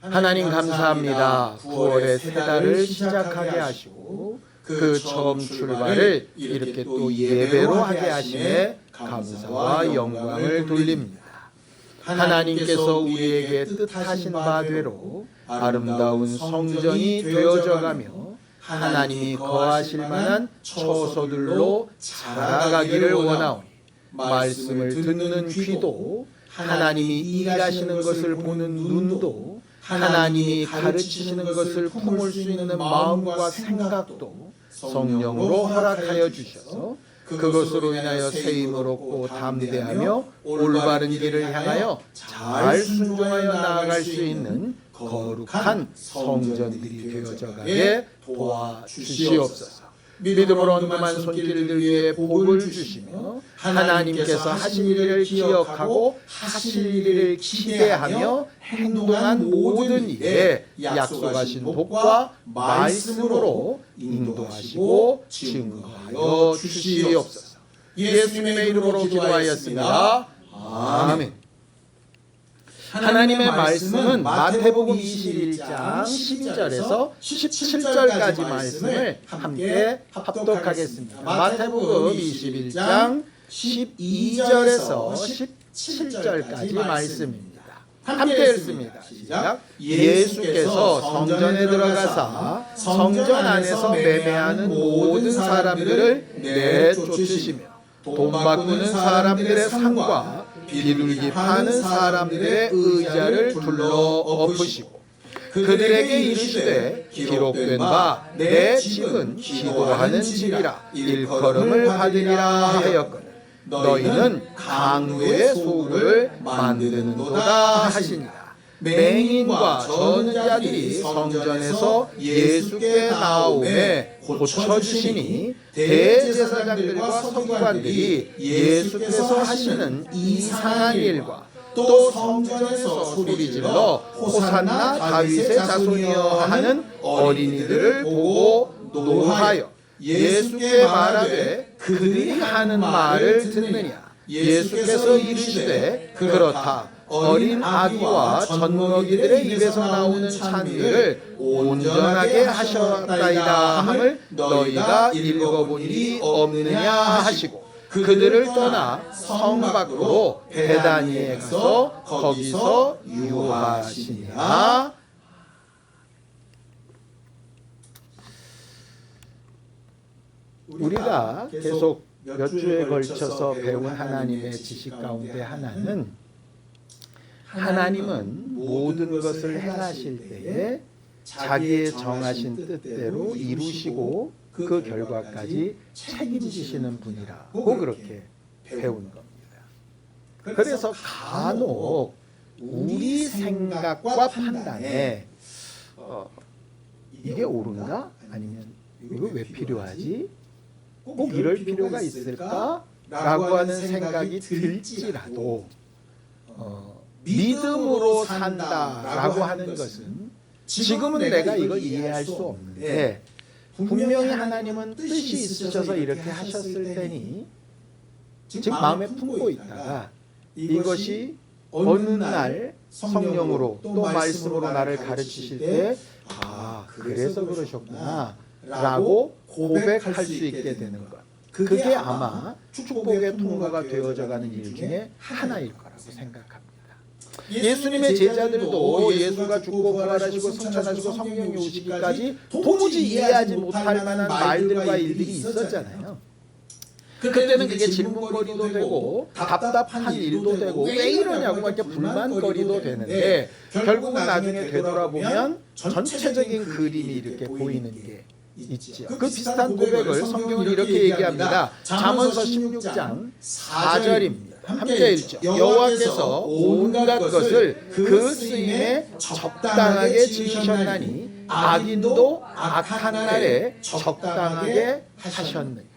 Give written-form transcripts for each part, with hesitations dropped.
하나님 감사합니다. 9월의 새 달을 시작하게 하시고 그 처음 출발을 이렇게 또 예배로 하게 하심에 감사와 영광을 돌립니다. 하나님께서 우리에게 뜻하신 바대로 아름다운 성전이 되어져가며 하나님이 거하실 만한 처소들로 자라가기를 원하오니 말씀을 듣는 귀도 하나님이 일하시는 것을 보는 눈도 하나님이 가르치시는 것을 품을 수 있는 마음과 생각도 성령으로 허락하여 주셔서 그것으로 인하여 새 힘을 얻고 담대하며 올바른 길을 향하여 잘 순종하여 나아갈 수 있는 거룩한 성전들이 되어져가게 도와주시옵소서. 믿음으로 언금한 손길들 위에 복을 주시며 하나님께서 하신 일을 기억하고 하실 일을 기대하며 행동한 모든 일에 약속하신 복과 말씀으로 인도하시고 증거하여 주시옵소서. 예수님의 이름으로 기도하였습니다. 아멘. 하나님의 말씀은 마태복음 21장 12절에서 17절까지 말씀을 함께 합독하겠습니다. 마태복음 21장 12절에서 17절까지 말씀입니다. 함께 읽습니다. 시작. 예수께서 성전에 들어가사 성전 안에서 매매하는 모든 사람들을 내쫓으시며 돈 바꾸는 사람들의 상과 비둘기 파는 사람들의 의자를 둘러 엎으시고 그들에게 이르시되 기록된 바 내 집은 기도하는 집이라 일컬음을 받으리라 하였거늘 너희는 강도의 소굴을 만드는도다 하시니라. 맹인과 저는 자들이 성전에서 예수께 나오매 고쳐주시니 대제사장들과 서기관들이 예수께서 하시는 이상한 일과 또 성전에서 소리질러 호산나 다윗의 자손이여 하는 어린이들을 보고 노하여 예수께 말하되 그들이 하는 말을 듣느냐. 예수께서 이르시되 그렇다. 어린 아기와 젖먹이들의 입에서 나오는 찬미를 온전하게 하셨다이다 함을 너희가 읽어본 일이 없느냐 하시고 그들을 떠나 성 밖으로 베다니에 가서 거기서 유하시니라. 우리가 계속 몇 주에 걸쳐서 배운 하나님의 지식 가운데 하나는 하나님은 모든 것을 행하실 때에 자기의 정하신 뜻대로 이루시고 그 결과까지 책임지시는 분이라고 그렇게 배운 겁니다. 그래서 간혹 우리 생각과 판단에 이게 옳은가? 아니면 이거 왜 필요하지? 꼭 이럴 필요가 있을까? 라고 하는 생각이 들지라도 믿음으로 산다라고 하는 것은 지금은 내가 이걸 이해할 수 없는데 분명히 하나님은 뜻이 있으셔서 이렇게 하셨을 테니 지금 마음에 품고 있다가 이것이 어느 날 성령으로 또 말씀으로 나를 가르치실 때 그래서 그러셨구나 라고 고백할 수 있게 되는 것, 그게 아마 축복의 통로가 되어져가는 일 중에 하나일 거라고 생각합니다. 예수님의 제자들도 예수가 죽고 부활하시고 성천하시고 성령이 오시기까지 도무지 이해하지 못할 만한 말들과 일들이 있었잖아요. 그때는 그게 질문거리도 되고 답답한 일도 되고 왜 이러냐고 이렇게 불만거리도 되는데 결국은 나중에 되돌아보면 전체적인 그림이 이렇게 보이는 게 있죠. 그 비슷한 고백을 성경은 이렇게 얘기합니다. 잠언서 16장 4절입니다. 함께 읽죠. 여호와께서 온갖 것을 그 쓰임에 적당하게 지으셨나니 악인도 악한 날에 적당하게 하셨느니라.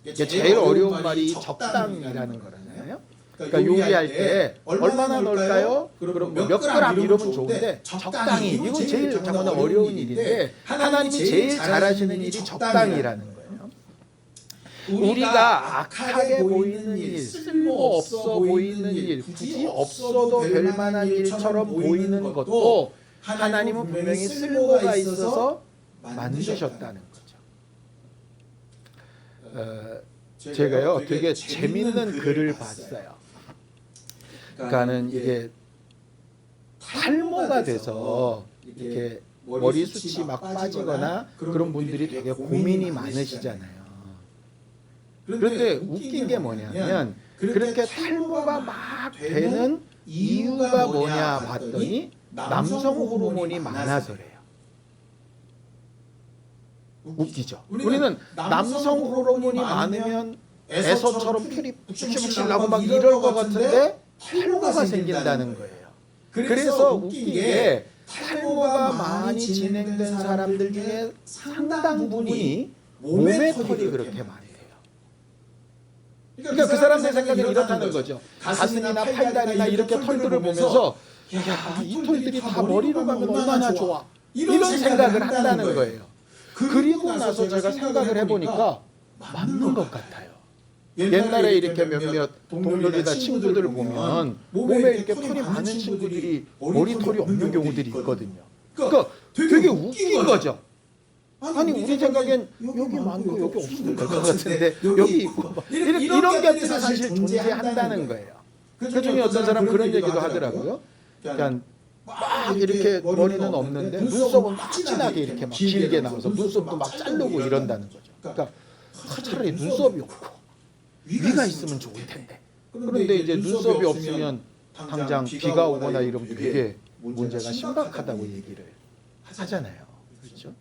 이게 제일 어려운 말이 적당이라는 거잖아요. 그러니까 요리할 때 얼마나 넣을까요? 그럼 몇 그램 이러면 좋은데 적당히, 이거 제일 정말 어려운 일인데 하나님이 제일 잘하시는 일이 적당이라는 거예요. 우리가 악하게 보이는 일, 쓸모 없어 보이는 일, 굳이 없어도 될 만한 일처럼 보이는 것도 하나님은 분명히 쓸모가 있어서 만드셨다는 거죠. 제가요 되게 재밌는 글을 봤어요. 그러니까는 이게 탈모가 돼서 이렇게 머리숱이 막 빠지거나 그런 분들이 되게 고민이 많으시잖아요. 그런데 웃긴 게 뭐냐면 그렇게 탈모가 막 되는 이유가 뭐냐 봤더니 남성 호르몬이 많아서래요. 웃기죠. 우리는 남성 호르몬이 많으면 에서처럼 털이 푹푹 나고 막 이럴 것 같은데 탈모가 생긴다는 거예요. 그래서 웃긴 게 탈모가 많이 진행된 사람들 중에 상당 부분이 몸에 털이 그렇게 많대요. 그러니까 그 사람들 생각은 이렇다는 거죠. 가슴이나 팔다리나 이렇게 털들을 보면서 야, 이 털들이 다 머리로 가면 얼마나 좋아. 이런 생각을 한다는 거예요. 그리고 나서 제가 생각을 해보니까 맞는 것 같아요. 옛날에 이렇게 몇몇 동료들이나 친구들을 보면 몸에 이렇게 털이 많은 친구들이 머리털이 없는 경우들이 있거든요. 그러니까 되게 웃긴 거죠. 아니 우리 생각엔 여기 많고 여기 없으면 될 것 같은데 여기 있고 이런 것들이 사실 존재한다는 거예요. 그중에 어떤 사람 그런 얘기도 하더라고요. 그러니까 막 이렇게 머리는 없는데 눈썹은 막 진하게 이렇게 막 길게 나와서 눈썹도 막 자르고 이런다는 거죠. 그러니까 차라리 눈썹이 없고 위가 있으면 좋을 텐데. 그런데 이제 눈썹이 없으면 당장 비가 오거나 이러면 되게 문제가 심각하다고 얘기를 하잖아요. 그렇죠?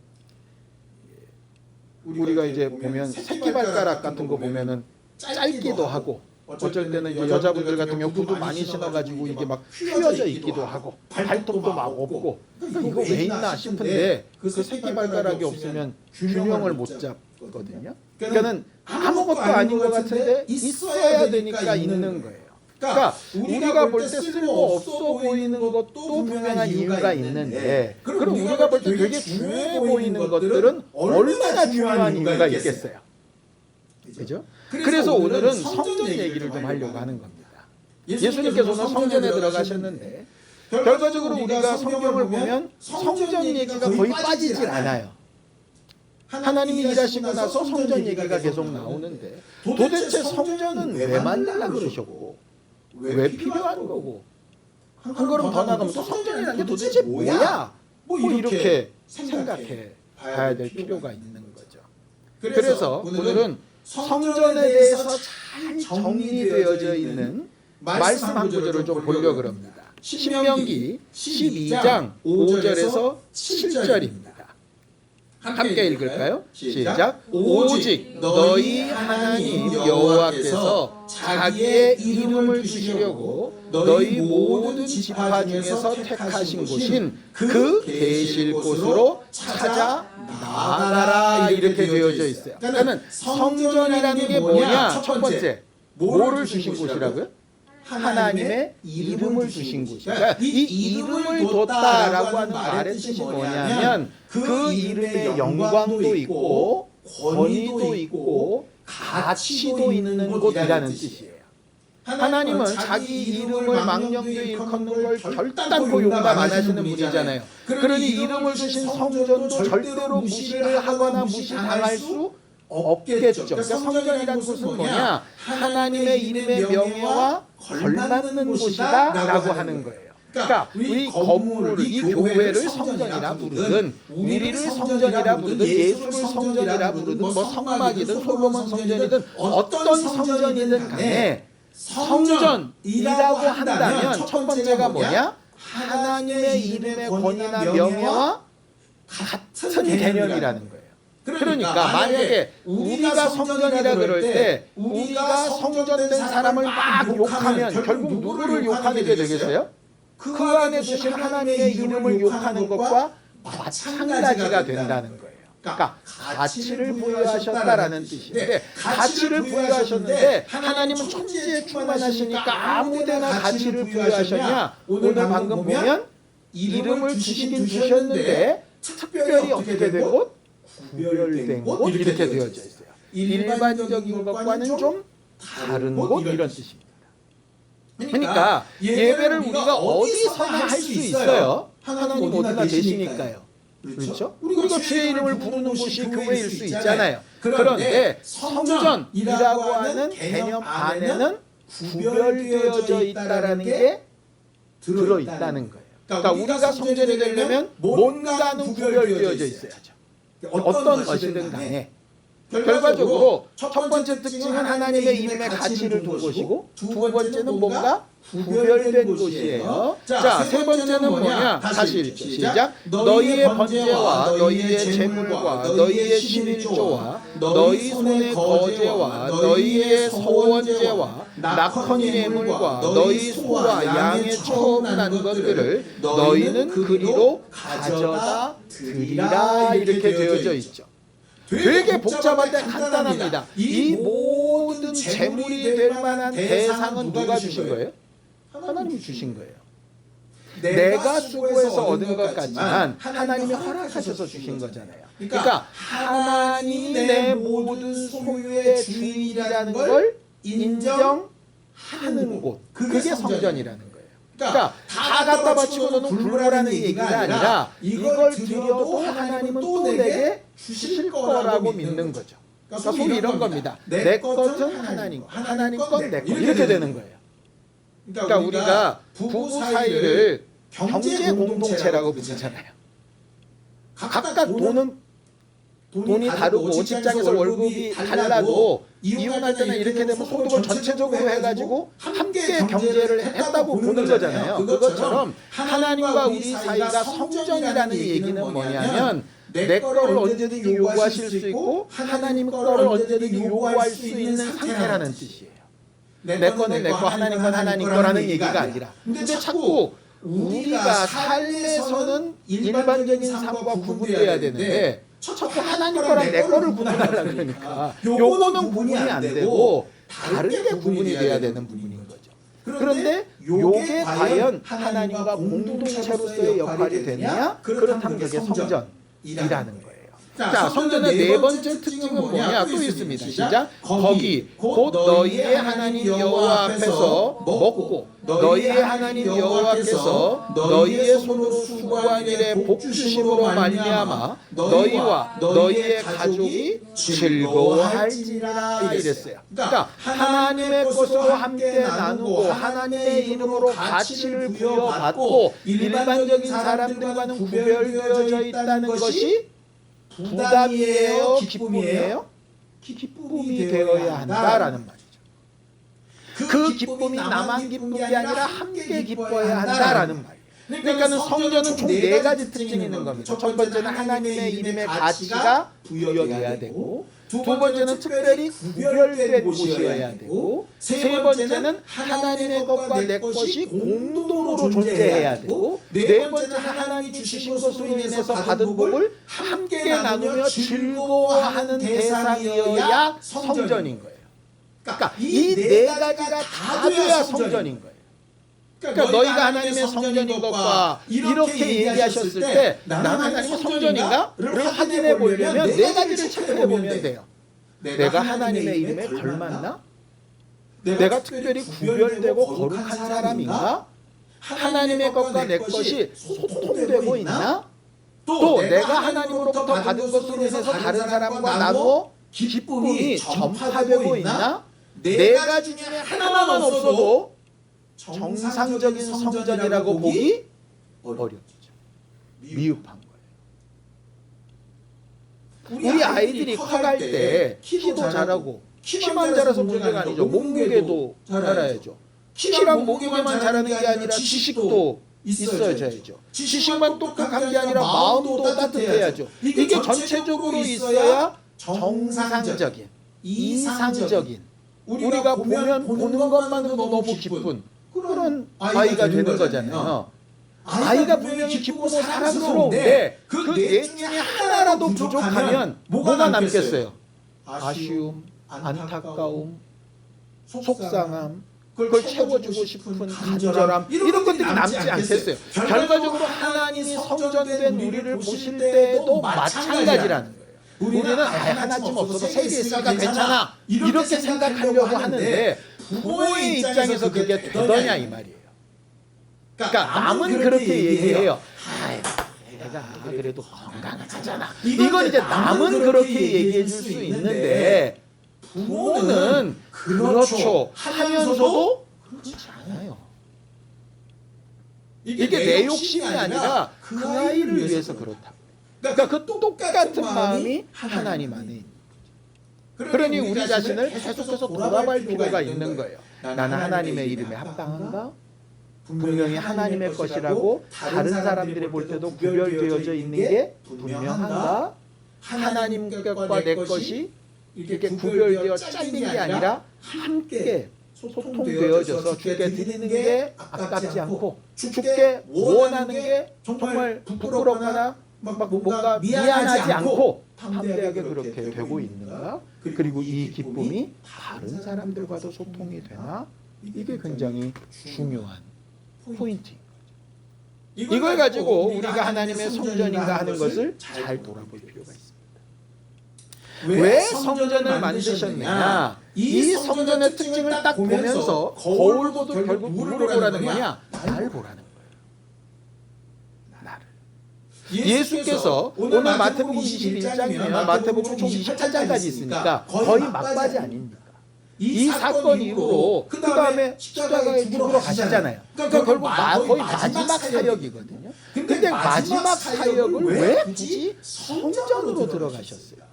우리가 이제 보면 새끼발가락 같은 거 보면은 짧기도 하고 어쩔 때는 이제 여자분들 같은 경우 구두 많이 신어가지고 이게 막 휘어져 있기도 하고 발톱도 막 없고 이거 왜 있나 싶은데 그 새끼발가락이 없으면 균형을 못 잡거든요. 그러니까는 아무것도 아닌 것 같은데 있어야 되니까 있는 거예요. 그러니까 우리가 볼 때 쓸모 없어 보이는 것도 분명한 이유가 있는데 그럼 우리가 볼 때 되게 중요해 보이는 것들은 얼마나 중요한 이유가 있겠어요. 그죠? 그래서 오늘은 성전 얘기를 좀 하려고 하는 겁니다. 예수님께서는 성전에 들어가셨는데 결과적으로 우리가 성경을 보면 성전 얘기가 거의 빠지질 않아요. 하나님이 일하시고 나서 성전 얘기가 계속 나오는데 도대체 성전은 왜 만들라 그러셨고 왜 필요한 거고 한 걸음 더 나가면 또 성전이라는 게 도대체 뭐야? 뭐 이렇게 생각해 봐야 될 필요가 있는 거죠. 그래서 오늘은 성전에 대해서 잘 정리되어져 있는 말씀 한 구절을 좀 보려고 합니다. 신명기 12장 5절에서 7절입니다. 함께 읽을까요? 시작. 오직 너희 하나님 여호와께서 자기의 이름을 주시려고 너희 모든 지파 중에서 택하신 곳인 그 계실 곳으로 찾아 나아가라 이렇게 되어져 있어요. 그러니까 성전이라는 게 뭐냐? 첫 번째, 뭐를 주신 곳이라고요? 하나님의 이름을 주신 곳이에요. 그러니까 이 이름을 뒀다라고 하는 말의 뜻이 뭐냐면 그 이름의 영광도 있고 권위도 있고 가치도 있는 곳이라는 뜻이에요. 하나님은 자기 이름을 망령되이 일컫는 걸 결단코 용납 안 하시는 분이잖아요. 그러니 이름을 주신 성전도 절대로 무시를 하거나 무시당할 수 없겠죠. 그러니까 성전이라는 곳은 뭐냐? 하나님의 이름의 명예와 걸맞는 곳이다 라고 하는 거예요. 그러니까 이 건물을, 이 교회를 성전이라 부르든 우리를 성전이라 부르든 예수를 성전이라 부르든 뭐 성막이든 솔로몬 성전이든 어떤 성전이든 간에 성전이라고 한다면 첫 번째가 뭐냐? 하나님의 이름의 권위나 명예와 같은 개념이라는 거예요. 그러니까 만약에 우리가 성전이라 그럴 때 우리가 성전된 사람을 막 욕하면 결국 누구를 욕하게 되겠어요? 그 안에 두신 하나님의 이름을 욕하는 것과 마찬가지가 된다는 거예요. 그러니까 가치를 부여하셨다라는 뜻인데 가치를 부여하셨는데 하나님은 천지에 충만하시니까 아무데나 가치를 부여하셨냐? 오늘 방금 보면 이름을 주시긴 주셨는데 특별히 어떻게 되고 구별된 곳 이렇게 되어져 있어요. 일반적인 것과는 좀 다른 곳 이런 뜻입니다. 그러니까 예배를 우리가 어디서나 할 수 있어요. 하나님 어디나 계시니까요. 그렇죠? 우리가 주의 이름을 부르는 곳이 교회일 수 있잖아요. 그런데 성전이라고 하는 개념 안에는 구별되어져 있다라는 게 들어있다는 거예요. 그러니까 우리가 성전이 되려면 뭔가는 구별되어져 있어야죠. 어떤 것이든 간에. 결과적으로 첫 번째 특징은 하나님의 이름의 가치를 둔 곳이고, 두 번째는 뭔가 구별된 곳이에요. 자, 세 번째는 뭐냐? 다시 읽죠. 시작. 너희의 번제와 너희의 제물과 너희의 십일조와 너희 손의 거제와 너희의 소원제와 낙헌 예물과 너희 소와 양의 처음 난 것들을 너희는 그리로 가져다 드리라 이렇게 되어져 있죠. 되게 복잡한데 간단합니다. 이 모든 재물이 될 만한 대상은 누가 주신 거예요? 하나님이 주신 거예요. 내가 수고해서 얻은 것 같지만 하나님이 허락하셔서 주신 거잖아요. 그러니까 하나님이 내 모든 소유의 주인이라는 걸 인정하는 곳, 그게 성전이라는 거예요. 그러니까 다 갖다 바치고 너는 굴러라는 얘기가 아니라 이걸 드려도 하나님은 또 내게 주실 거라고 믿는 거죠. 그러니까 소위 이런 겁니다. 내 것은 하나님 것, 하나님 건 내 것, 이렇게 되는 거예요. 그러니까 우리가 부부 사이를 경제 공동체라고 부르잖아요. 각각 돈이 다르고 직장에서 월급이 달라도 이혼할 때는 이렇게 되면 소득을 전체적으로 해가지고 함께 경제를 했다고 보는 거잖아요. 그것처럼 하나님과 우리 사이가 성전이라는 얘기는 뭐냐면 내 거를 언제든 요구하실 수 있고 하나님 거를 언제든 요구할 수 있는 상태라는 뜻이에요. 내 거는 내 거, 하나님 건 하나님 거라는 얘기가 아니라. 근데 자꾸 우리가 삶에서는 일반적인 삶과 구분돼야 되는데 자꾸 하나님 거랑 내 거를 구분하려고 그러니까 요거는 구분이 안 되고 다르게 구분이 돼야 되는 부분인 거죠. 그런데 요게 과연 하나님과 공동체로서의 역할이 되느냐? 그렇다면 그게 성전이라는 거예요. 자, 성전의 네 번째 특징은 뭐냐? 또 있습니다. 시작. 거기 곧 너희의 하나님 여호와 앞에서 먹고 너희의 하나님 여호와께서 너희의 손으로 수고한 일에 복 주심으로 말미암아 너희와 너희의 가족이 즐거워할지라 이랬어요. 그러니까 하나님의 것으로 함께 나누고 하나님의 이름으로 가치를 부여받고 일반적인 사람들과는 구별되어져 있다는 것이 부담이에요? 기쁨이에요? 기쁨이 되어야 한다라는 말이죠. 그 기쁨이 나만 기쁜 게 아니라 함께 기뻐야 한다라는 말이에요. 그러니까는 성전은 총 네 가지 특징이 있는 겁니다. 첫 번째는 하나님의 이름의 가치가 부여돼야 되고, 두 번째는 특별히 구별된 곳이어야 되고, 세 번째는 하나님의 것과 내 것이 공동으로 존재해야 되고, 네 번째는 하나님이 주신 것으로 인해서 받은 복을 함께 나누며 즐거워하는 대상이어야 성전인 거예요. 그러니까 이 네 가지가 다 돼야 성전인 거예요. 그러니까 너희가 하나님의 성전인 것과 이렇게 얘기하셨을 때 나는 하나님의 성전인가?를 확인해 보려면 네 가지를 체크해 보면 돼요. 내가 하나님의 이름에 걸맞나? 내가 특별히 구별되고 거룩한 사람인가? 하나님의 것과 내 것이 소통되고 있나? 또 내가 하나님으로부터 받은 것으로 인해서 다른 사람과 나누어 기쁨이 전파되고 있나? 네 가지 중에 하나만 없어도 정상적인 성전이라고 보기 어렵죠. 미흡한 거예요. 우리 아이들이 커갈 때 키도 자라고, 키만 자라서 문제가 아니죠. 몸무게도 자라야죠. 키랑 몸무게만 자라는 게 아니라 지식도 있어야죠. 지식만 똑똑한 게 아니라 마음도 따뜻해야죠. 이게 전체적으로 있어야 정상적인, 이상적인, 우리가 보는 것만으로도 너무 기쁜 그런 아이가 되는 거잖아요. 아이가 분명히 기쁘고 사랑스러운데 그 네 중에 하나라도 부족하면 뭐가 남겠어요? 아쉬움, 안타까움, 속상함, 그걸 채워주고 싶은 간절함, 이런 것들이 남지 않겠어요. 결과적으로 하나님이 성전된 우리를 보실 때도 마찬가지라는 거예요. 우리는 하나쯤 없어도 세 개 있으니까 괜찮아 이렇게 생각하려고 하는데 부모의 입장에서 그게 되더냐 이 말이에요. 그러니까 남은 그렇게 얘기해요. 내가 그래도 건강하잖아. 이건 이제 남은 그렇게 얘기해 줄 수 있는데 부모는 그렇죠 하면서도 그렇지 않아요. 이게 내 욕심이 아니라 그 아이를 위해서 그렇다. 그러니까 그 똑같은 마음이 하나님 안에 있는 거죠. 그러니 우리 자신을 계속해서 돌아볼 필요가 있는 거예요. 나는 하나님의 이름에 합당한가? 분명히 하나님의 것이라고 다른 사람들이 볼 때도 구별되어져 있는 게 분명한가? 하나님 것과 내 것이 이렇게 구별되어 잘린 게 아니라 함께 소통되어져서 주께 드리는 게 아깝지 않고 주께 원하는 게 정말 부끄럽거나 막 뭔가 미안하지 않고 담대하게 그렇게 되고 있는가? 그리고 이 기쁨이 다른 사람들과도 소통이 되나? 이게 굉장히 중요한 포인트인 거죠. 이걸 가지고 우리가 하나님의 성전인가 하는 것을 잘 돌아볼 필요가 있습니다. 왜 성전을 만드셨느냐? 이 성전의 특징을 딱 보면서 거울 보듯 결국 누구를 보라는 거냐? 나를 보라는 거예요. 나를. 예수께서 오늘 마태복음 21장이면 마태복음 총 28장까지 있으니까 거의 막바지 아닙니까? 이 사건 이후로 그 다음에 십자가에 죽으러 가시잖아요. 그러니까 결국 거의 마지막 사역이거든요. 근데 마지막 사역을 왜 굳이 성전으로 들어가셨을까?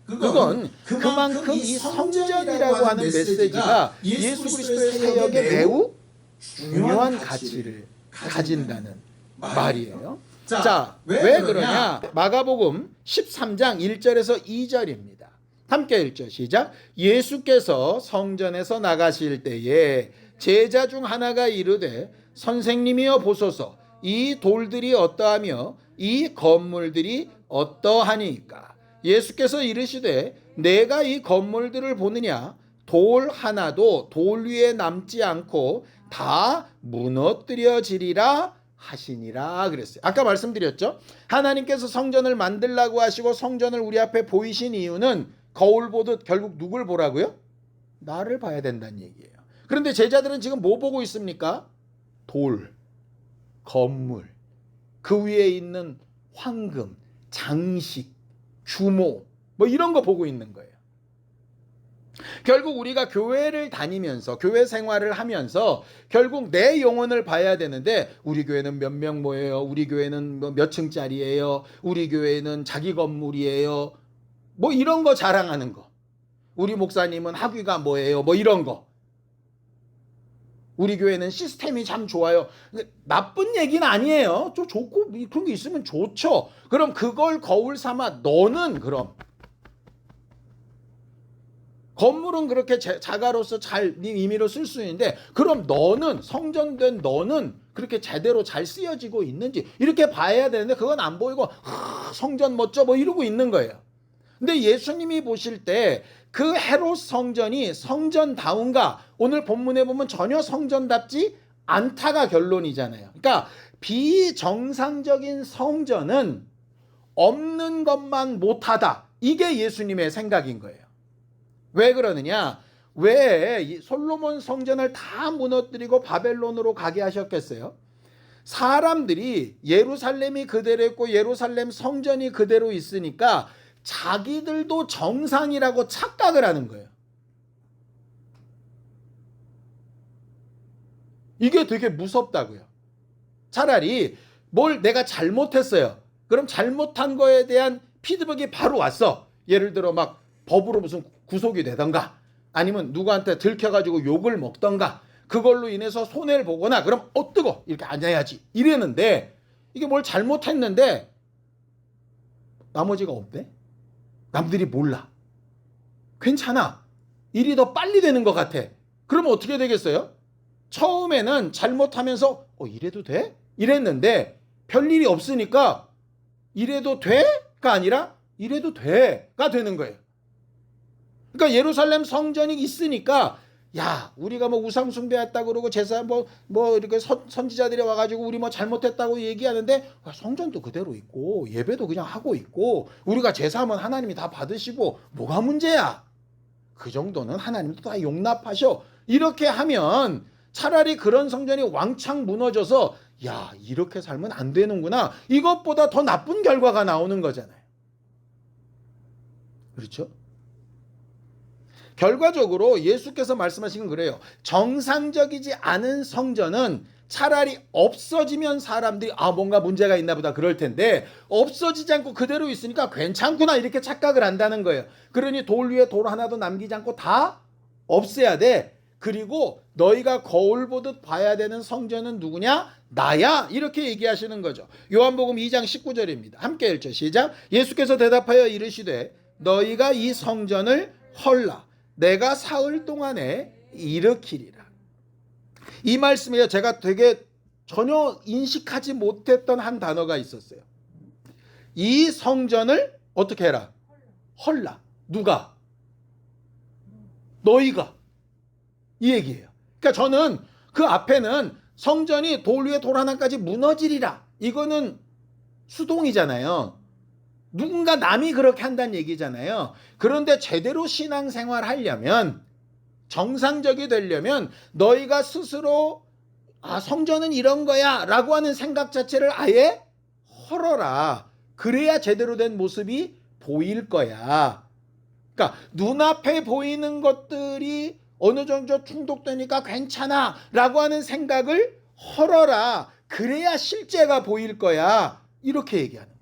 그건 그만큼 이 성전이라고 하는 메시지가 예수 그리스도의 사역에 매우 중요한 가치를 가진다는 말이에요. 자, 왜 그러냐? 마가복음 13장 1절에서 2절입니다. 함께 읽죠. 시작. 예수께서 성전에서 나가실 때에 제자 중 하나가 이르되 선생님이여 보소서 이 돌들이 어떠하며 이 건물들이 어떠하니까. 예수께서 이르시되 내가 이 건물들을 보느냐 돌 하나도 돌 위에 남지 않고 다 무너뜨려지리라 하시니라 그랬어요. 아까 말씀드렸죠. 하나님께서 성전을 만들라고 하시고 성전을 우리 앞에 보이신 이유는 거울 보듯 결국 누굴 보라고요? 나를 봐야 된다는 얘기예요. 그런데 제자들은 지금 뭐 보고 있습니까? 돌, 건물, 그 위에 있는 황금, 장식, 규모 뭐 이런 거 보고 있는 거예요. 결국 우리가 교회를 다니면서 교회 생활을 하면서 결국 내 영혼을 봐야 되는데 우리 교회는 몇 명 모여요. 우리 교회는 몇 층짜리예요. 우리 교회는 자기 건물이에요. 뭐 이런 거 자랑하는 거. 우리 목사님은 학위가 뭐예요. 뭐 이런 거. 우리 교회는 시스템이 참 좋아요. 나쁜 얘기는 아니에요. 좀 좋고 그런 게 있으면 좋죠. 그럼 그걸 거울 삼아 너는 그럼 건물은 그렇게 자가로서 잘 네 임의로 쓸 수 있는데 그럼 너는 성전된 너는 그렇게 제대로 잘 쓰여지고 있는지 이렇게 봐야 되는데 그건 안 보이고 성전 멋져 뭐 이러고 있는 거예요. 근데 예수님이 보실 때 그 헤롯 성전이 성전다운가 오늘 본문에 보면 전혀 성전답지 않다가 결론이잖아요. 그러니까 비정상적인 성전은 없는 것만 못하다. 이게 예수님의 생각인 거예요. 왜 그러느냐? 왜 솔로몬 성전을 다 무너뜨리고 바벨론으로 가게 하셨겠어요? 사람들이 예루살렘이 그대로 있고 예루살렘 성전이 그대로 있으니까 자기들도 정상이라고 착각을 하는 거예요. 이게 되게 무섭다고요. 차라리 뭘 내가 잘못했어요. 그럼 잘못한 거에 대한 피드백이 바로 왔어. 예를 들어 막 법으로 무슨 구속이 되던가 아니면 누구한테 들켜가지고 욕을 먹던가 그걸로 인해서 손해를 보거나 그럼 뜨거 이렇게 앉아야지 이랬는데 이게 뭘 잘못했는데 나머지가 없대. 남들이 몰라. 괜찮아. 일이 더 빨리 되는 것 같아. 그러면 어떻게 되겠어요? 처음에는 잘못하면서 이래도 돼? 이랬는데 별일이 없으니까 이래도 돼?가 아니라 이래도 돼?가 되는 거예요. 그러니까 예루살렘 성전이 있으니까 야, 우리가 뭐 우상 숭배했다 그러고 제사 뭐 이렇게 선지자들이 와가지고 우리 뭐 잘못했다고 얘기하는데 성전도 그대로 있고 예배도 그냥 하고 있고 우리가 제사하면 하나님이 다 받으시고 뭐가 문제야? 그 정도는 하나님도 다 용납하셔. 이렇게 하면 차라리 그런 성전이 왕창 무너져서 야, 이렇게 살면 안 되는구나. 이것보다 더 나쁜 결과가 나오는 거잖아요. 그렇죠? 결과적으로 예수께서 말씀하신 건 그래요. 정상적이지 않은 성전은 차라리 없어지면 사람들이 뭔가 문제가 있나 보다 그럴 텐데 없어지지 않고 그대로 있으니까 괜찮구나 이렇게 착각을 한다는 거예요. 그러니 돌 위에 돌 하나도 남기지 않고 다 없애야 돼. 그리고 너희가 거울 보듯 봐야 되는 성전은 누구냐? 나야. 이렇게 얘기하시는 거죠. 요한복음 2장 19절입니다. 함께 읽죠. 시작. 예수께서 대답하여 이르시되 너희가 이 성전을 헐라. 내가 사흘 동안에 일으키리라. 이 말씀에 제가 되게 전혀 인식하지 못했던 한 단어가 있었어요. 이 성전을 어떻게 해라? 헐라. 누가? 너희가. 이 얘기예요. 그러니까 저는 그 앞에는 성전이 돌 위에 돌 하나까지 무너지리라. 이거는 수동이잖아요. 누군가 남이 그렇게 한다는 얘기잖아요. 그런데 제대로 신앙생활 하려면 정상적이 되려면 너희가 스스로 성전은 이런 거야 라고 하는 생각 자체를 아예 헐어라. 그래야 제대로 된 모습이 보일 거야. 그러니까 눈앞에 보이는 것들이 어느 정도 중독되니까 괜찮아 라고 하는 생각을 헐어라. 그래야 실제가 보일 거야. 이렇게 얘기하는 거예요.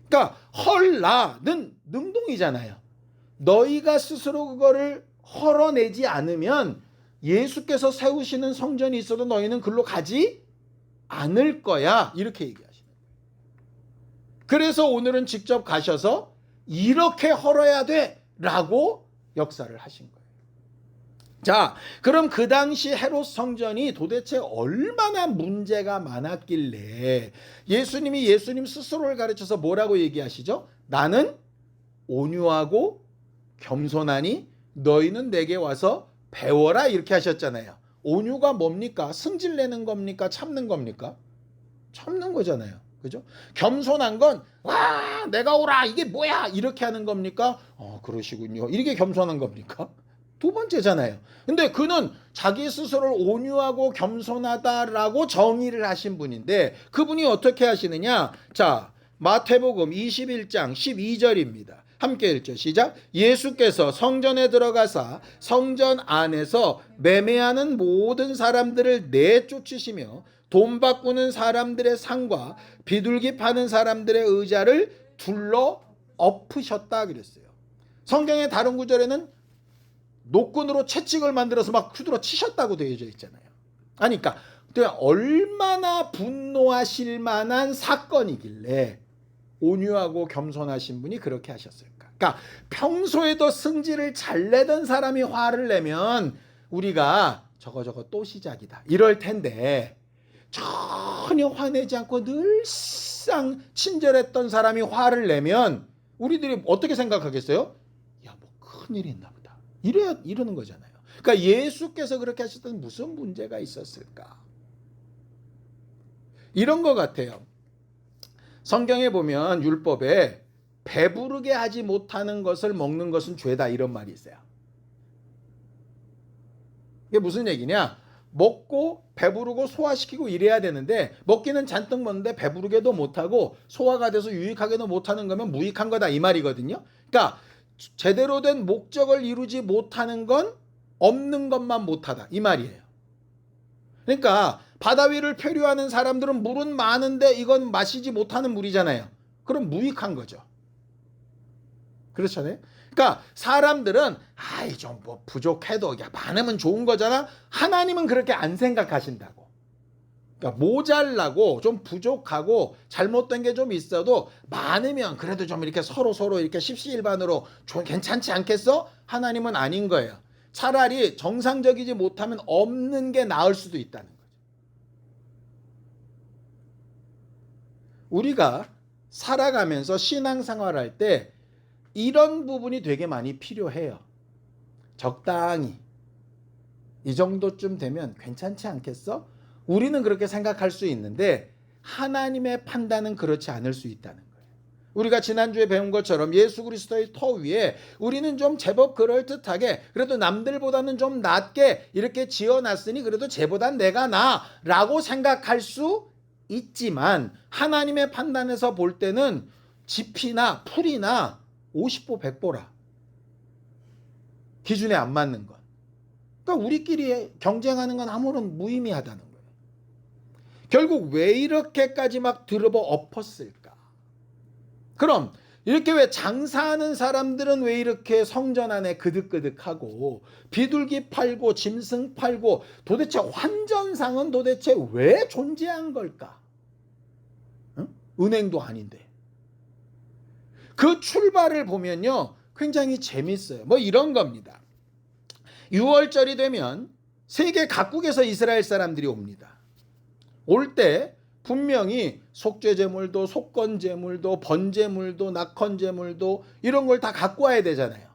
그러니까 헐라는 능동이잖아요. 너희가 스스로 그거를 헐어내지 않으면 예수께서 세우시는 성전이 있어도 너희는 글로 가지 않을 거야. 이렇게 얘기하시는 거예요. 그래서 오늘은 직접 가셔서 이렇게 헐어야 돼 라고 역사를 하신 거예요. 자, 그럼 그 당시 헤롯 성전이 도대체 얼마나 문제가 많았길래 예수님이 예수님 스스로를 가르쳐서 뭐라고 얘기하시죠? 나는 온유하고 겸손하니 너희는 내게 와서 배워라 이렇게 하셨잖아요. 온유가 뭡니까? 승질내는 겁니까? 참는 겁니까? 참는 거잖아요. 그죠? 겸손한 건 와, 내가 오라 이게 뭐야 이렇게 하는 겁니까? 그러시군요. 이게 겸손한 겁니까? 두 번째잖아요. 근데 그는 자기 스스로를 온유하고 겸손하다라고 정의를 하신 분인데 그분이 어떻게 하시느냐? 자, 마태복음 21장 12절입니다. 함께 읽죠. 시작. 예수께서 성전에 들어가사 성전 안에서 매매하는 모든 사람들을 내쫓으시며 돈 바꾸는 사람들의 상과 비둘기 파는 사람들의 의자를 둘러 엎으셨다 그랬어요. 성경의 다른 구절에는 노끈으로 채찍을 만들어서 막 후드러 치셨다고 되어져 있잖아요. 아니, 그러니까 얼마나 분노하실 만한 사건이길래 온유하고 겸손하신 분이 그렇게 하셨을까? 그러니까 평소에도 승질을 잘 내던 사람이 화를 내면 우리가 저거 또 시작이다 이럴 텐데 전혀 화내지 않고 늘상 친절했던 사람이 화를 내면 우리들이 어떻게 생각하겠어요? 야, 뭐 큰일이 있나 보다. 이러는 거잖아요. 그러니까 예수께서 그렇게 하셨던 무슨 문제가 있었을까? 이런 것 같아요. 성경에 보면 율법에 배부르게 하지 못하는 것을 먹는 것은 죄다 이런 말이 있어요. 이게 무슨 얘기냐? 먹고 배부르고 소화시키고 이래야 되는데 먹기는 잔뜩 먹는데 배부르게도 못하고 소화가 돼서 유익하게도 못하는 거면 무익한 거다 이 말이거든요. 그러니까 제대로 된 목적을 이루지 못하는 건 없는 것만 못하다 이 말이에요. 그러니까 바다 위를 표류하는 사람들은 물은 많은데 이건 마시지 못하는 물이잖아요. 그럼 무익한 거죠. 그렇잖아요. 그러니까 사람들은 좀 뭐 부족해도 많으면 좋은 거잖아. 하나님은 그렇게 안 생각하신다고. 그러니까 모자라고 좀 부족하고 잘못된 게 좀 있어도 많으면 그래도 좀 이렇게 서로 이렇게 십시일반으로 좀 괜찮지 않겠어? 하나님은 아닌 거예요. 차라리 정상적이지 못하면 없는 게 나을 수도 있다는 거죠. 우리가 살아가면서 신앙생활할 때 이런 부분이 되게 많이 필요해요. 적당히 이 정도쯤 되면 괜찮지 않겠어? 우리는 그렇게 생각할 수 있는데 하나님의 판단은 그렇지 않을 수 있다는 거예요. 우리가 지난주에 배운 것처럼 예수 그리스도의 터 위에 우리는 좀 제법 그럴듯하게 그래도 남들보다는 좀 낫게 이렇게 지어놨으니 그래도 쟤보단 내가 나라고 생각할 수 있지만 하나님의 판단에서 볼 때는 지피나 풀이나 50보 100보라. 기준에 안 맞는 것. 그러니까 우리끼리 경쟁하는 건 아무런 무의미하다는 거예요. 결국 왜 이렇게까지 막 들어버 엎었을까? 그럼 이렇게 왜 장사하는 사람들은 왜 이렇게 성전 안에 그득그득하고 비둘기 팔고 짐승 팔고 도대체 환전상은 도대체 왜 존재한 걸까? 응? 은행도 아닌데. 그 출발을 보면요 굉장히 재밌어요. 뭐 이런 겁니다. 6월절이 되면 세계 각국에서 이스라엘 사람들이 옵니다. 올 때 분명히 속죄제물도 속건제물도 번제물도 낙헌제물도 이런 걸 다 갖고 와야 되잖아요.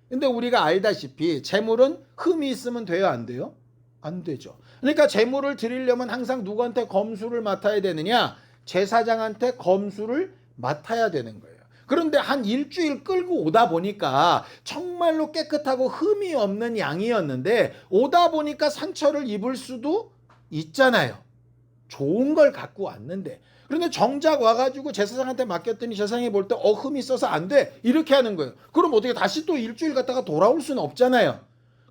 근데 우리가 알다시피 제물은 흠이 있으면 돼요 안 돼요? 안 되죠. 그러니까 제물을 드리려면 항상 누구한테 검수를 맡아야 되느냐? 제사장한테 검수를 맡아야 되는 거예요. 그런데 한 일주일 끌고 오다 보니까 정말로 깨끗하고 흠이 없는 양이었는데 오다 보니까 상처를 입을 수도 있잖아요. 좋은 걸 갖고 왔는데 그런데 정작 와가지고 제사장한테 맡겼더니 제사장이 볼 때 흠이 있어서 안 돼 이렇게 하는 거예요. 그럼 어떻게 다시 또 일주일 갔다가 돌아올 수는 없잖아요.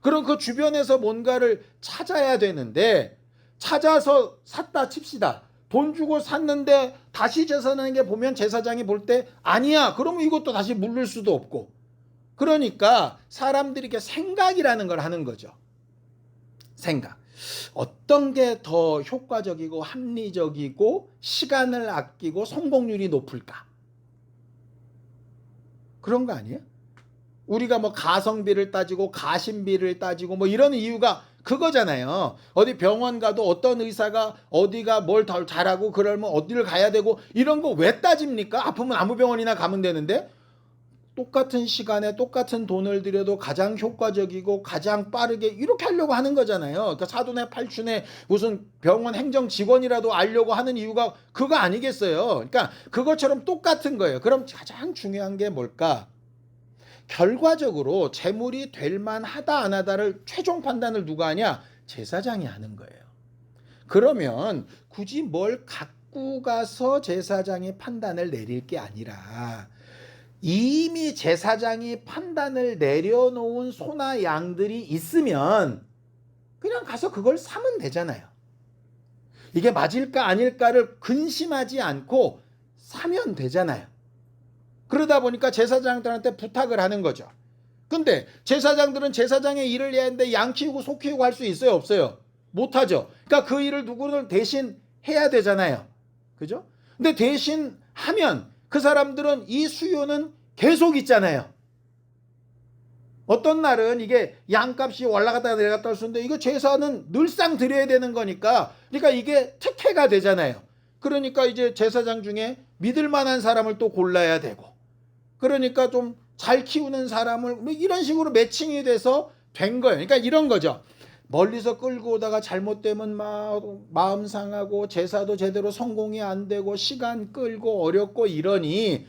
그럼 그 주변에서 뭔가를 찾아야 되는데 찾아서 샀다 칩시다. 돈 주고 샀는데 다시 제사장에게 보면 제사장이 볼 때 아니야. 그러면 이것도 다시 물을 수도 없고. 그러니까 사람들이 이렇게 생각이라는 걸 하는 거죠. 생각. 어떤 게 더 효과적이고 합리적이고 시간을 아끼고 성공률이 높을까? 그런 거 아니에요? 우리가 뭐 가성비를 따지고 가심비를 따지고 뭐 이런 이유가 그거잖아요. 어디 병원 가도 어떤 의사가 어디가 뭘 더 잘하고 그러면 어디를 가야 되고 이런 거 왜 따집니까? 아프면 아무 병원이나 가면 되는데 똑같은 시간에 똑같은 돈을 들여도 가장 효과적이고 가장 빠르게 이렇게 하려고 하는 거잖아요. 그러니까 사돈의 팔촌의 무슨 병원 행정 직원이라도 알려고 하는 이유가 그거 아니겠어요. 그러니까 그것처럼 똑같은 거예요. 그럼 가장 중요한 게 뭘까? 결과적으로 제물이 될 만하다 안 하다를 최종 판단을 누가 하냐? 제사장이 하는 거예요. 그러면 굳이 뭘 갖고 가서 제사장이 판단을 내릴 게 아니라 이미 제사장이 판단을 내려놓은 소나 양들이 있으면 그냥 가서 그걸 사면 되잖아요. 이게 맞을까 아닐까를 근심하지 않고 사면 되잖아요. 그러다 보니까 제사장들한테 부탁을 하는 거죠. 근데 제사장들은 제사장의 일을 해야 하는데 양 키우고 소 키우고 할 수 있어요 없어요? 못하죠. 그러니까 그 일을 누구를 대신 해야 되잖아요. 그죠? 근데 대신 하면 그 사람들은 이 수요는 계속 있잖아요. 어떤 날은 이게 양값이 올라갔다가 내려갔다 할 수 있는데 이거 제사는 늘상 드려야 되는 거니까 그러니까 이게 특혜가 되잖아요. 그러니까 이제 제사장 중에 믿을 만한 사람을 또 골라야 되고 그러니까 좀 잘 키우는 사람을 뭐 이런 식으로 매칭이 돼서 된 거예요. 그러니까 이런 거죠. 멀리서 끌고 오다가 잘못되면 마음 상하고 제사도 제대로 성공이 안 되고 시간 끌고 어렵고 이러니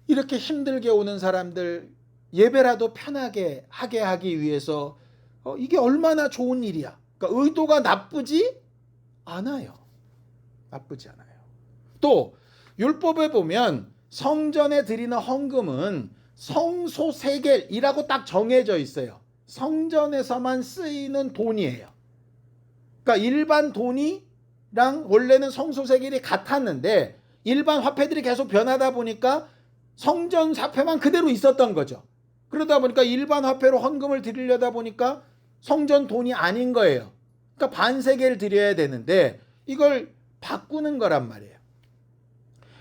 이렇게 힘들게 오는 사람들 예배라도 편하게 하게 하기 위해서 이게 얼마나 좋은 일이야. 그러니까 의도가 나쁘지 않아요. 나쁘지 않아요. 또 율법에 보면 성전에 드리는 헌금은 성소세겔이라고 딱 정해져 있어요. 성전에서만 쓰이는 돈이에요. 그러니까 일반 돈이랑 원래는 성소세겔이 같았는데 일반 화폐들이 계속 변하다 보니까 성전 화폐만 그대로 있었던 거죠. 그러다 보니까 일반 화폐로 헌금을 드리려다 보니까 성전 돈이 아닌 거예요. 그러니까 반세겔 드려야 되는데 이걸 바꾸는 거란 말이에요.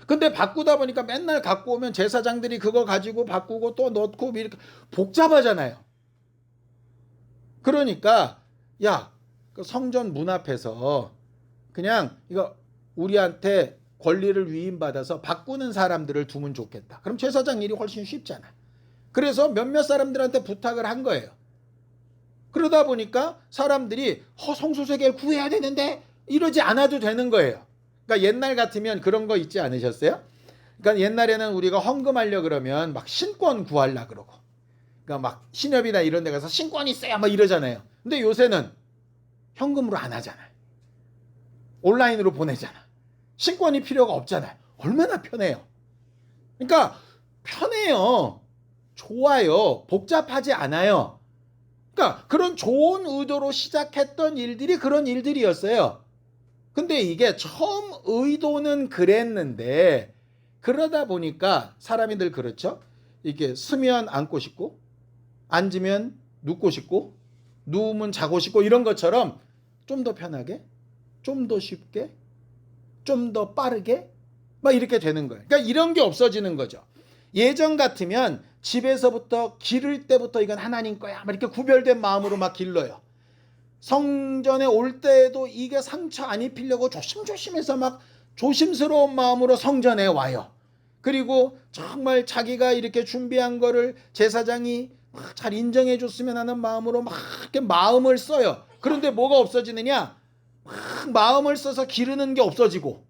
근데 바꾸다 보니까 맨날 갖고 오면 제사장들이 그거 가지고 바꾸고 또 넣고 이렇게 복잡하잖아요. 그러니까 야, 그 성전 문 앞에서 그냥 이거 우리한테 권리를 위임받아서 바꾸는 사람들을 두면 좋겠다. 그럼 제사장 일이 훨씬 쉽잖아. 그래서 몇몇 사람들한테 부탁을 한 거예요. 그러다 보니까 사람들이 성소세계를 구해야 되는데 이러지 않아도 되는 거예요. 그러니까 옛날 같으면 그런 거 있지 않으셨어요? 그러니까 옛날에는 우리가 헌금하려 그러면 막 신권 구하려 그러고, 그러니까 막 신협이나 이런 데 가서 신권 있어야 막 이러잖아요. 근데 요새는 현금으로 안 하잖아요. 온라인으로 보내잖아. 신권이 필요가 없잖아요. 얼마나 편해요. 그러니까 편해요. 좋아요. 복잡하지 않아요. 그러니까 그런 좋은 의도로 시작했던 일들이 그런 일들이었어요. 근데 이게 처음 의도는 그랬는데 그러다 보니까 사람이 늘 그렇죠. 이게 쓰면 앉고 싶고 앉으면 눕고 싶고 누우면 자고 싶고 이런 것처럼 좀 더 편하게, 좀 더 쉽게, 좀 더 빠르게 막 이렇게 되는 거예요. 그러니까 이런 게 없어지는 거죠. 예전 같으면 집에서부터 기를 때부터 이건 하나님 거야 막 이렇게 구별된 마음으로 막 길러요. 성전에 올 때에도 이게 상처 안 입히려고 조심조심해서 막 조심스러운 마음으로 성전에 와요. 그리고 정말 자기가 이렇게 준비한 거를 제사장이 잘 인정해 줬으면 하는 마음으로 막 이렇게 마음을 써요. 그런데 뭐가 없어지느냐? 막 마음을 써서 기르는 게 없어지고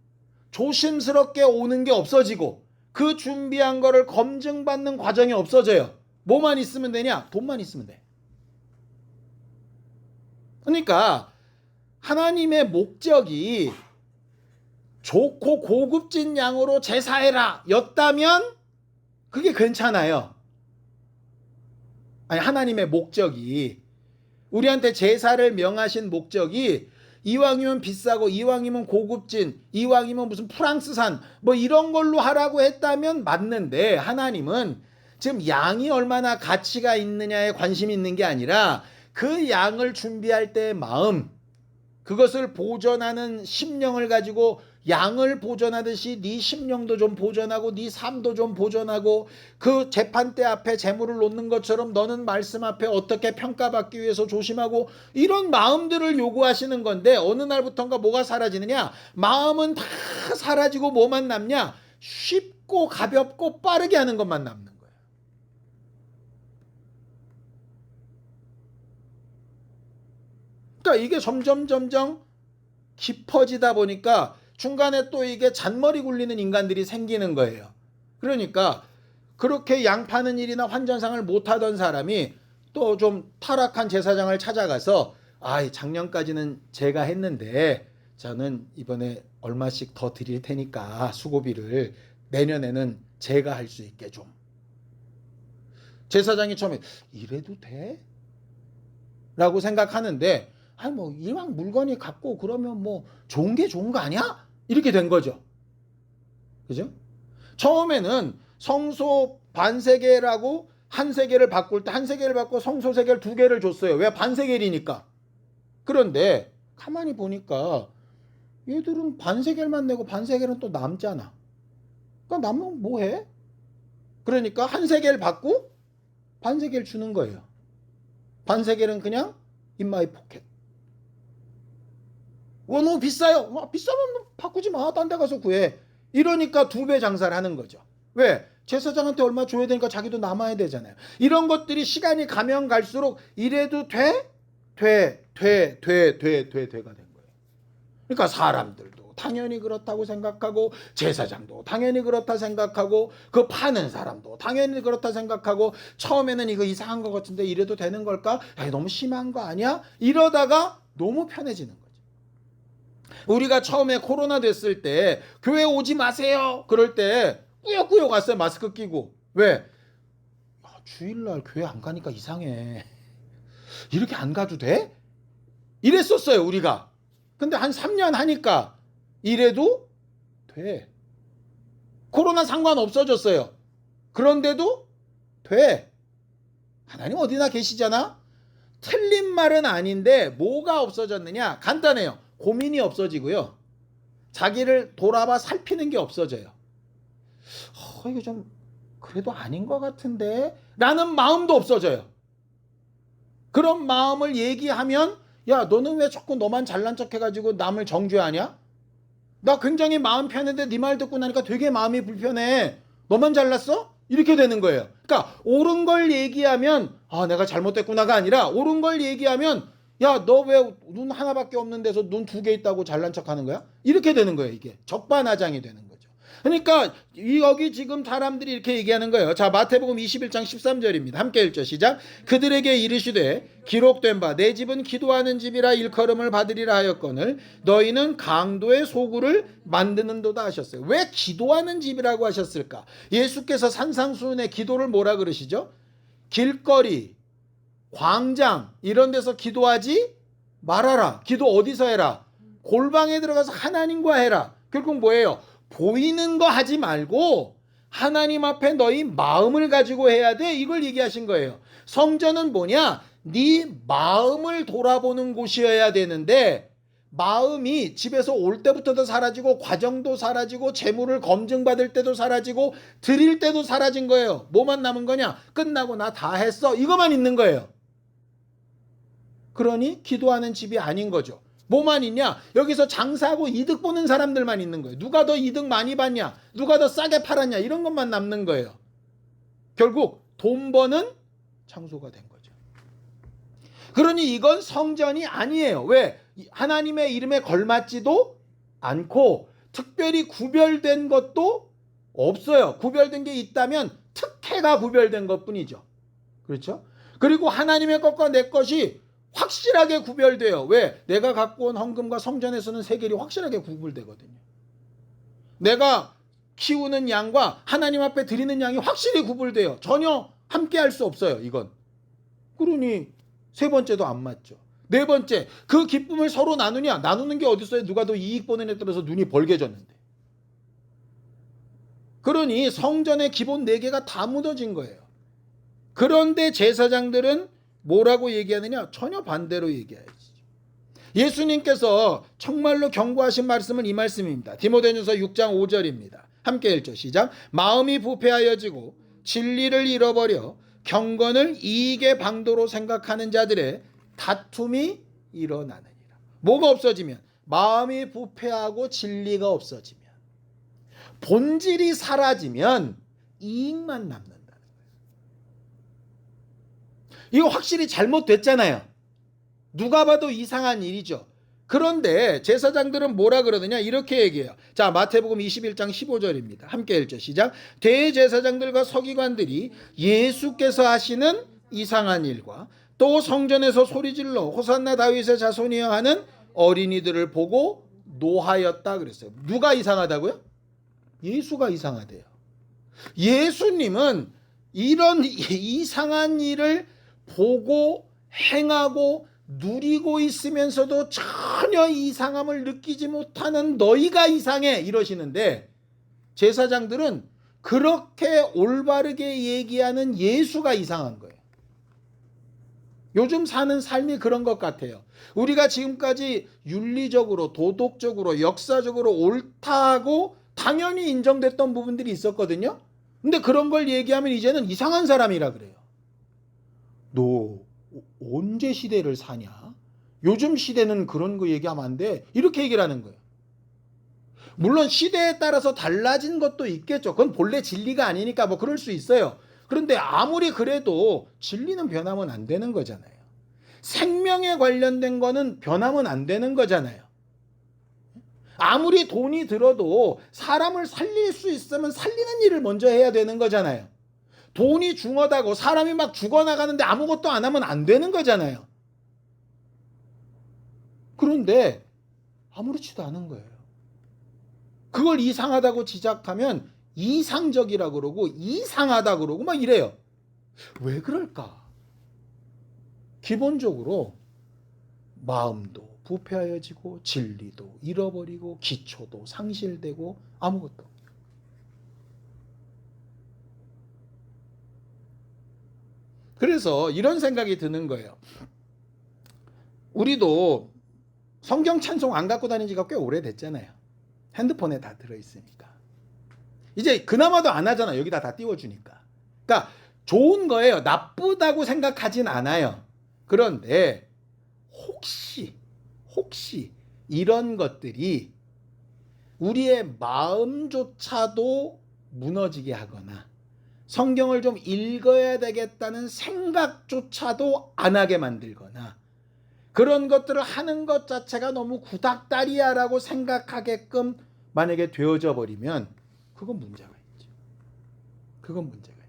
조심스럽게 오는 게 없어지고 그 준비한 거를 검증받는 과정이 없어져요. 뭐만 있으면 되냐? 돈만 있으면 돼. 그러니까 하나님의 목적이 좋고 고급진 양으로 제사해라 였다면 그게 괜찮아요. 아니, 하나님의 목적이 우리한테 제사를 명하신 목적이 이왕이면 비싸고 이왕이면 고급진 이왕이면 무슨 프랑스산 뭐 이런 걸로 하라고 했다면 맞는데, 하나님은 지금 양이 얼마나 가치가 있느냐에 관심이 있는 게 아니라 그 양을 준비할 때의 마음, 그것을 보존하는 심령을 가지고 양을 보존하듯이 네 심령도 좀 보존하고 네 삶도 좀 보존하고 그 재판대 앞에 재물을 놓는 것처럼 너는 말씀 앞에 어떻게 평가받기 위해서 조심하고 이런 마음들을 요구하시는 건데, 어느 날부턴가 뭐가 사라지느냐? 마음은 다 사라지고 뭐만 남냐? 쉽고 가볍고 빠르게 하는 것만 남는 거예요. 그러니까 이게 점점 깊어지다 보니까 중간에 또 이게 잔머리 굴리는 인간들이 생기는 거예요. 그러니까 그렇게 양 파는 일이나 환전상을 못하던 사람이 또 좀 타락한 제사장을 찾아가서 작년까지는 제가 했는데 저는 이번에 얼마씩 더 드릴 테니까 수고비를 내년에는 제가 할 수 있게 좀. 제사장이 처음에 이래도 돼? 라고 생각하는데 뭐 이왕 물건이 갖고 그러면 뭐 좋은 게 좋은 거 아니야? 이렇게 된 거죠. 그죠? 처음에는 성소 반세겔하고 한 세겔을 바꿀 때 한 세겔을 바꿔 성소 세겔 2개를 줬어요. 왜? 반세겔이니까. 그런데 가만히 보니까 얘들은 반세겔만 내고 반세겔은 또 남잖아. 그러니까 남으면 뭐해? 그러니까 한 세겔 받고 반세겔 주는 거예요. 반세겔은 그냥 in my pocket. 너무 비싸요. 비싸면 바꾸지 마. 딴 데 가서 구해. 이러니까 2배 장사를 하는 거죠. 왜? 제사장한테 얼마 줘야 되니까 자기도 남아야 되잖아요. 이런 것들이 시간이 가면 갈수록 이래도 돼? 돼가 된 거예요. 그러니까 사람들도 당연히 그렇다고 생각하고 제사장도 당연히 그렇다 생각하고 그 파는 사람도 당연히 그렇다 생각하고 처음에는 이거 이상한 것 같은데 이래도 되는 걸까? 너무 심한 거 아니야? 이러다가 너무 편해지는 거예요. 우리가 처음에 코로나 됐을 때 교회 오지 마세요 그럴 때 꾸역꾸역 왔어요. 마스크 끼고. 왜? 주일날 교회 안 가니까 이상해. 이렇게 안 가도 돼? 이랬었어요 우리가. 근데 한 3년 하니까 이래도 돼. 코로나 상관 없어졌어요. 그런데도 돼. 하나님 어디나 계시잖아. 틀린 말은 아닌데 뭐가 없어졌느냐? 간단해요. 고민이 없어지고요. 자기를 돌아봐 살피는 게 없어져요. 이거 좀 그래도 아닌 것 같은데 라는 마음도 없어져요. 그런 마음을 얘기하면 야 너는 왜 자꾸 너만 잘난 척 해가지고 남을 정죄하냐? 나 굉장히 마음 편한데 네 말 듣고 나니까 되게 마음이 불편해. 너만 잘났어? 이렇게 되는 거예요. 그러니까 옳은 걸 얘기하면 내가 잘못됐구나가 아니라 옳은 걸 얘기하면 야, 너 왜 눈 하나밖에 없는 데서 눈 2개 있다고 잘난 척하는 거야? 이렇게 되는 거예요. 이게 적반하장이 되는 거죠. 그러니까 여기 지금 사람들이 이렇게 얘기하는 거예요. 자, 마태복음 21장 13절입니다. 함께 읽죠. 시작. 그들에게 이르시되 기록된 바 내 집은 기도하는 집이라 일컬음을 받으리라 하였거늘 너희는 강도의 소굴을 만드는도다 하셨어요. 왜 기도하는 집이라고 하셨을까? 예수께서 산상수훈의 기도를 뭐라 그러시죠? 길거리, 광장 이런 데서 기도하지 말아라. 기도 어디서 해라? 골방에 들어가서 하나님과 해라. 결국 뭐예요? 보이는 거 하지 말고 하나님 앞에 너희 마음을 가지고 해야 돼. 이걸 얘기하신 거예요. 성전은 뭐냐? 네 마음을 돌아보는 곳이어야 되는데 마음이 집에서 올 때부터도 사라지고 과정도 사라지고 재물을 검증받을 때도 사라지고 드릴 때도 사라진 거예요. 뭐만 남은 거냐? 끝나고 나 다 했어. 이거만 있는 거예요. 그러니 기도하는 집이 아닌 거죠. 뭐만 있냐? 여기서 장사하고 이득 보는 사람들만 있는 거예요. 누가 더 이득 많이 받냐? 누가 더 싸게 팔았냐? 이런 것만 남는 거예요. 결국 돈 버는 장소가 된 거죠. 그러니 이건 성전이 아니에요. 왜? 하나님의 이름에 걸맞지도 않고 특별히 구별된 것도 없어요. 구별된 게 있다면 특혜가 구별된 것뿐이죠. 그렇죠? 그리고 하나님의 것과 내 것이 확실하게 구별돼요. 왜? 내가 갖고 온 헌금과 성전에서는 세겔이 확실하게 구분되거든요. 내가 키우는 양과 하나님 앞에 드리는 양이 확실히 구분돼요. 전혀 함께 할 수 없어요. 이건. 그러니 세 번째도 안 맞죠. 네 번째, 그 기쁨을 서로 나누냐? 나누는 게 어디 있어요? 누가 더 이익 보는 애 따라서 눈이 벌게졌는데. 그러니 성전의 기본 4개가 다 무너진 거예요. 그런데 제사장들은 뭐라고 얘기하느냐? 전혀 반대로 얘기해야지. 예수님께서 정말로 경고하신 말씀은 이 말씀입니다. 디모데전서 6장 5절입니다. 함께 읽죠. 시작. 마음이 부패하여지고 진리를 잃어버려 경건을 이익의 방도로 생각하는 자들의 다툼이 일어나느니라. 뭐가 없어지면? 마음이 부패하고 진리가 없어지면, 본질이 사라지면 이익만 남는다는 거예요. 이거 확실히 잘못됐잖아요. 누가 봐도 이상한 일이죠. 그런데 제사장들은 뭐라 그러느냐? 이렇게 얘기해요. 자, 마태복음 21장 15절입니다. 함께 읽죠. 시작. 대제사장들과 서기관들이 예수께서 하시는 이상한 일과 또 성전에서 소리질러 호산나 다윗의 자손이여 하는 어린이들을 보고 노하였다 그랬어요. 누가 이상하다고요? 예수가 이상하대요. 예수님은 이런 이상한 일을 보고 행하고 누리고 있으면서도 전혀 이상함을 느끼지 못하는 너희가 이상해 이러시는데, 제사장들은 그렇게 올바르게 얘기하는 예수가 이상한 거예요. 요즘 사는 삶이 그런 것 같아요. 우리가 지금까지 윤리적으로, 도덕적으로, 역사적으로 옳다고 당연히 인정됐던 부분들이 있었거든요. 근데 그런 걸 얘기하면 이제는 이상한 사람이라 그래요. 너 언제 시대를 사냐? 요즘 시대는 그런 거 얘기하면 안 돼. 이렇게 얘기를 하는 거예요. 물론 시대에 따라서 달라진 것도 있겠죠. 그건 본래 진리가 아니니까 뭐 그럴 수 있어요. 그런데 아무리 그래도 진리는 변하면 안 되는 거잖아요. 생명에 관련된 거는 변하면 안 되는 거잖아요. 아무리 돈이 들어도 사람을 살릴 수 있으면 살리는 일을 먼저 해야 되는 거잖아요. 돈이 중요하다고 사람이 막 죽어나가는데 아무것도 안 하면 안 되는 거잖아요. 그런데 아무렇지도 않은 거예요. 그걸 이상하다고 지적하면 이상적이라고 그러고 이상하다 그러고 막 이래요. 왜 그럴까? 기본적으로 마음도 부패하여지고 진리도 잃어버리고 기초도 상실되고 아무것도 없어요. 그래서 이런 생각이 드는 거예요. 우리도 성경 찬송 안 갖고 다닌 지가 꽤 오래됐잖아요. 핸드폰에 다 들어있으니까. 이제 그나마도 안 하잖아. 여기다 다 띄워주니까. 그러니까 좋은 거예요. 나쁘다고 생각하진 않아요. 그런데 혹시 이런 것들이 우리의 마음조차도 무너지게 하거나 성경을 좀 읽어야 되겠다는 생각조차도 안 하게 만들거나 그런 것들을 하는 것 자체가 너무 구닥다리야라고 생각하게끔 만약에 되어져 버리면 그건 문제가 있죠. 그건 문제가 있죠.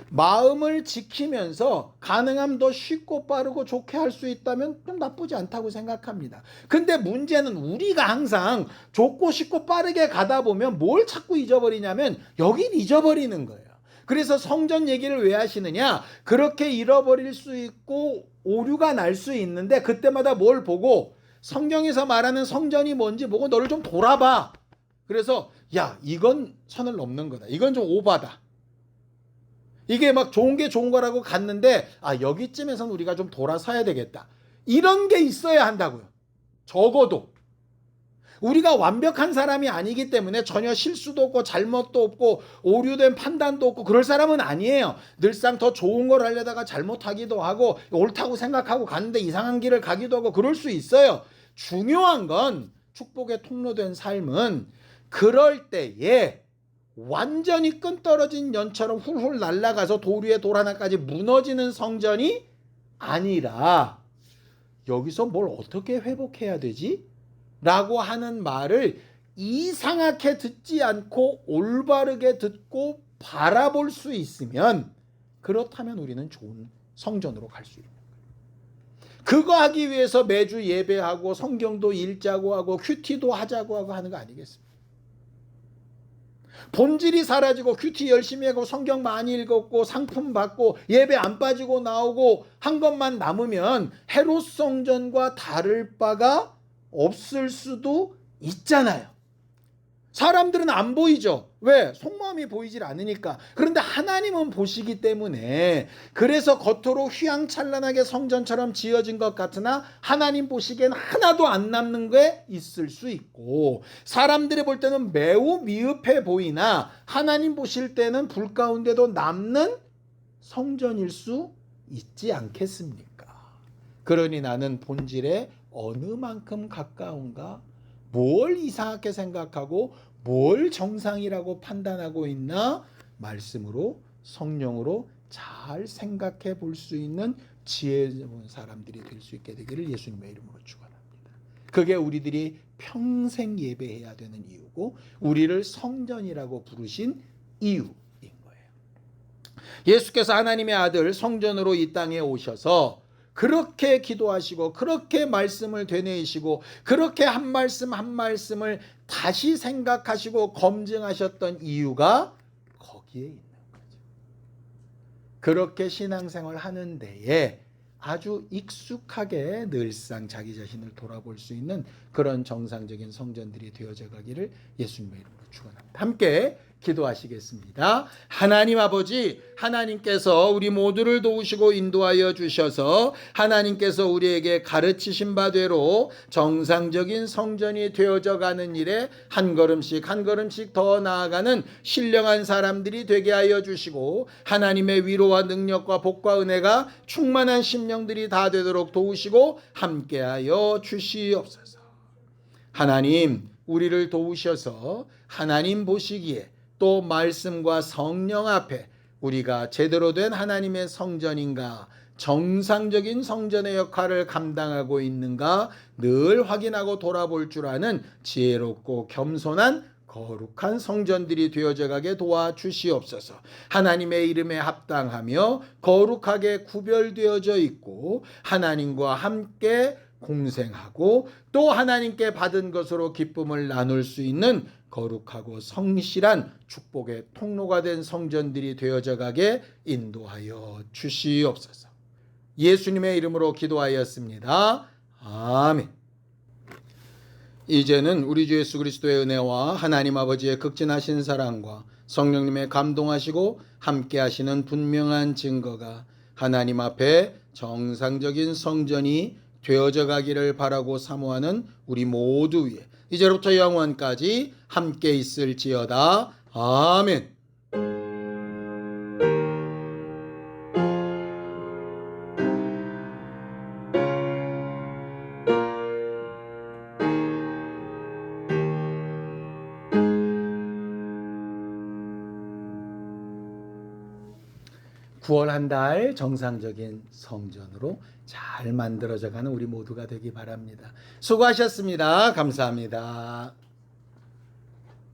마음을 지키면서 가능하면 더 쉽고 빠르고 좋게 할 수 있다면 좀 나쁘지 않다고 생각합니다. 근데 문제는 우리가 항상 좋고 쉽고 빠르게 가다 보면 뭘 자꾸 잊어버리냐면 여긴 잊어버리는 거예요. 그래서 성전 얘기를 왜 하시느냐? 그렇게 잃어버릴 수 있고 오류가 날 수 있는데 그때마다 뭘 보고 성경에서 말하는 성전이 뭔지 보고 너를 좀 돌아봐. 그래서 야, 이건 선을 넘는 거다. 이건 좀 오바다. 이게 막 좋은 게 좋은 거라고 갔는데 여기쯤에선 우리가 좀 돌아서야 되겠다. 이런 게 있어야 한다고요. 적어도. 우리가 완벽한 사람이 아니기 때문에 전혀 실수도 없고 잘못도 없고 오류된 판단도 없고 그럴 사람은 아니에요. 늘상 더 좋은 걸 하려다가 잘못하기도 하고 옳다고 생각하고 갔는데 이상한 길을 가기도 하고 그럴 수 있어요. 중요한 건 축복의 통로된 삶은 그럴 때에 완전히 끈떨어진 연처럼 훌훌 날아가서 도리에 돌 하나까지 무너지는 성전이 아니라 여기서 뭘 어떻게 회복해야 되지? 라고 하는 말을 이상하게 듣지 않고 올바르게 듣고 바라볼 수 있으면 그렇다면 우리는 좋은 성전으로 갈 수 있는 거예요. 그거 하기 위해서 매주 예배하고 성경도 읽자고 하고 큐티도 하자고 하고 하는 거 아니겠습니까? 본질이 사라지고 큐티 열심히 하고 성경 많이 읽었고 상품 받고 예배 안 빠지고 나오고 한 것만 남으면 헤롯 성전과 다를 바가 없을 수도 있잖아요. 사람들은 안 보이죠. 왜? 속마음이 보이질 않으니까. 그런데 하나님은 보시기 때문에 그래서 겉으로 휘황찬란하게 성전처럼 지어진 것 같으나 하나님 보시기엔 하나도 안 남는 게 있을 수 있고 사람들이 볼 때는 매우 미흡해 보이나 하나님 보실 때는 불 가운데도 남는 성전일 수 있지 않겠습니까? 그러니 나는 본질에 어느 만큼 가까운가? 뭘 이상하게 생각하고 뭘 정상이라고 판단하고 있나? 말씀으로 성령으로 잘 생각해 볼 수 있는 지혜로운 사람들이 될 수 있게 되기를 예수님의 이름으로 축원합니다. 그게 우리들이 평생 예배해야 되는 이유고 우리를 성전이라고 부르신 이유인 거예요. 예수께서 하나님의 아들 성전으로 이 땅에 오셔서 그렇게 기도하시고 그렇게 말씀을 되뇌이시고 그렇게 한 말씀 한 말씀을 다시 생각하시고 검증하셨던 이유가 거기에 있는 거죠. 그렇게 신앙생활 하는 데에 아주 익숙하게 늘상 자기 자신을 돌아볼 수 있는 그런 정상적인 성전들이 되어져 가기를 예수님의 이름으로 축원합니다. 함께 기도하시겠습니다. 하나님 아버지, 하나님께서 우리 모두를 도우시고 인도하여 주셔서 하나님께서 우리에게 가르치신 바대로 정상적인 성전이 되어져 가는 일에 한 걸음씩 한 걸음씩 더 나아가는 신령한 사람들이 되게 하여 주시고 하나님의 위로와 능력과 복과 은혜가 충만한 심령들이 다 되도록 도우시고 함께하여 주시옵소서. 하나님, 우리를 도우셔서 하나님 보시기에 또 말씀과 성령 앞에 우리가 제대로 된 하나님의 성전인가, 정상적인 성전의 역할을 감당하고 있는가 늘 확인하고 돌아볼 줄 아는 지혜롭고 겸손한 거룩한 성전들이 되어져 가게 도와주시옵소서. 하나님의 이름에 합당하며 거룩하게 구별되어져 있고 하나님과 함께 공생하고 또 하나님께 받은 것으로 기쁨을 나눌 수 있는 거룩하고 성실한 축복의 통로가 된 성전들이 되어져 가게 인도하여 주시옵소서. 예수님의 이름으로 기도하였습니다. 아멘. 이제는 우리 주 예수 그리스도의 은혜와 하나님 아버지의 극진하신 사랑과 성령님의 감동하시고 함께하시는 분명한 증거가 하나님 앞에 정상적인 성전이 되어져 가기를 바라고 사모하는 우리 모두 위에 이제부터 영원까지 함께 있을지어다. 아멘. 9월 한 달 정상적인 성전으로 잘 만들어져 가는 우리 모두가 되기 바랍니다. 수고하셨습니다. 감사합니다.